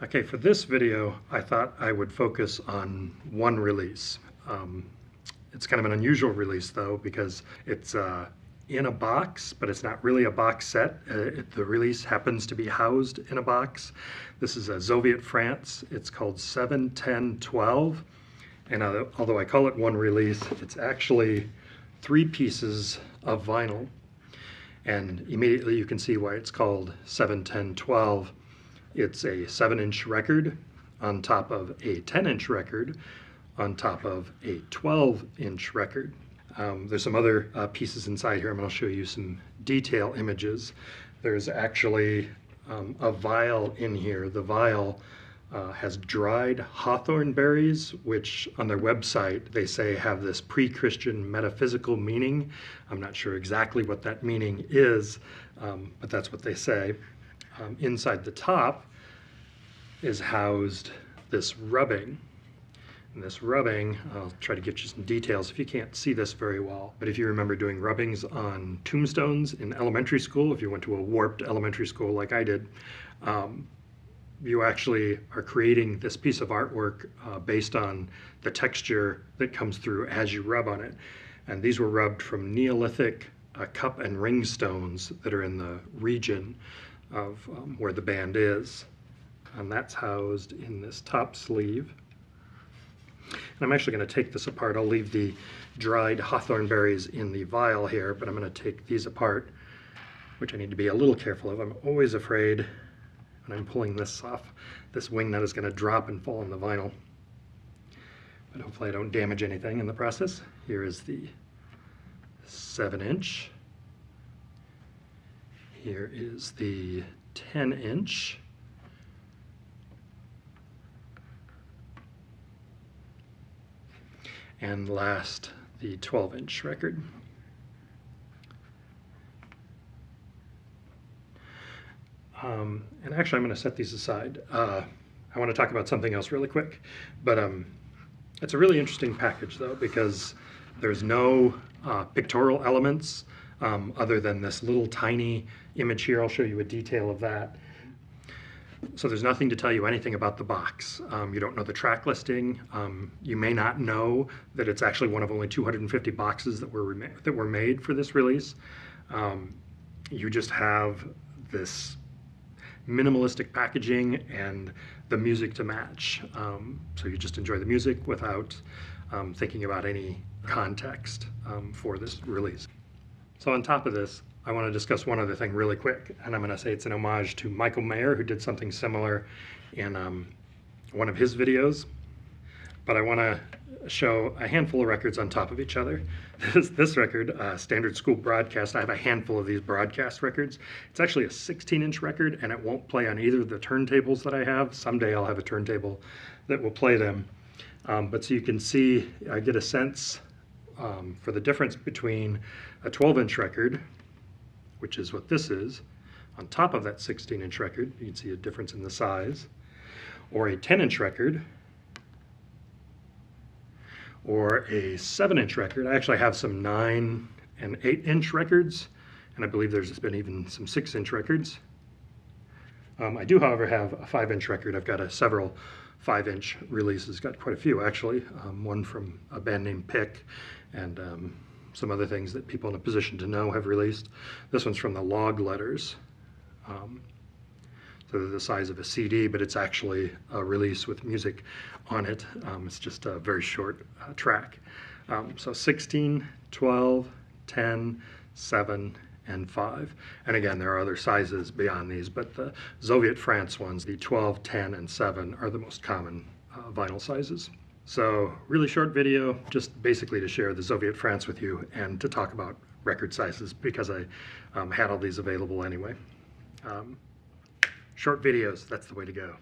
Okay, for this video, I thought I would focus on one release. It's kind of an unusual release though, because it's in a box, but it's not really a box set. The release happens to be housed in a box. This is a Zoviet France. It's called 7-10-12. And although I call it one release, it's actually 3 pieces of vinyl. And immediately you can see why it's called 7-10-12. It's a 7-inch record on top of a 10-inch record on top of a 12-inch record. There's some other pieces inside here. I'm going to show you some detail images. There's actually a vial in here. The vial has dried hawthorn berries, which on their website they say have this pre-Christian metaphysical meaning. I'm not sure exactly what that meaning is, but that's what they say. Inside the top is housed this rubbing. And this rubbing, I'll try to get you some details if you can't see this very well, but if you remember doing rubbings on tombstones in elementary school, if you went to a warped elementary school like I did, you actually are creating this piece of artwork based on the texture that comes through as you rub on it. And these were rubbed from Neolithic cup and ring stones that are in the region of where the band is. And that's housed in this top sleeve. And I'm actually going to take this apart. I'll leave the dried hawthorn berries in the vial here, but I'm going to take these apart, which I need to be a little careful of. I'm always afraid when I'm pulling this off, this wing nut is going to drop and fall on the vinyl. But hopefully I don't damage anything in the process. Here is the 7-inch. Here is the 10-inch. And last, the 12-inch record. And actually, I'm going to set these aside. I want to talk about something else really quick. But it's a really interesting package, though, because there's no pictorial elements other than this little tiny image here. I'll show you a detail of that. So there's nothing to tell you anything about the box. You don't know the track listing. You may not know that it's actually one of only 250 boxes that were made for this release. You just have this minimalistic packaging and the music to match. So you just enjoy the music without thinking about any context for this release. So on top of this, I want to discuss one other thing really quick, and I'm going to say it's an homage to Michael Mayer, who did something similar in one of his videos. But I want to show a handful of records on top of each other. This record, Standard School Broadcast, I have a handful of these broadcast records. It's actually a 16-inch record, and it won't play on either of the turntables that I have. Someday I'll have a turntable that will play them. But so you can see, I get a sense for the difference between a 12-inch record, which is what this is, on top of that 16-inch record. You can see a difference in the size. Or a 10-inch record, or a 7-inch record. I actually have some 9 and 8-inch records, and I believe there's been even some 6-inch records. I do, however, have a 5-inch record. I've got several 5-inch releases, got quite a few actually. One from a band named Pick, and some other things that people in a position to know have released. This one's from the Log Letters. So they're the size of a CD, but it's actually a release with music on it. It's just a very short track. So 16, 12, 10, 7, and 5. And again, there are other sizes beyond these, but the Zoviet France ones, the 12, 10, and 7 are the most common vinyl sizes. So really short video, just basically to share the Zoviet France with you and to talk about record sizes, because I had all these available anyway. Short videos, that's the way to go.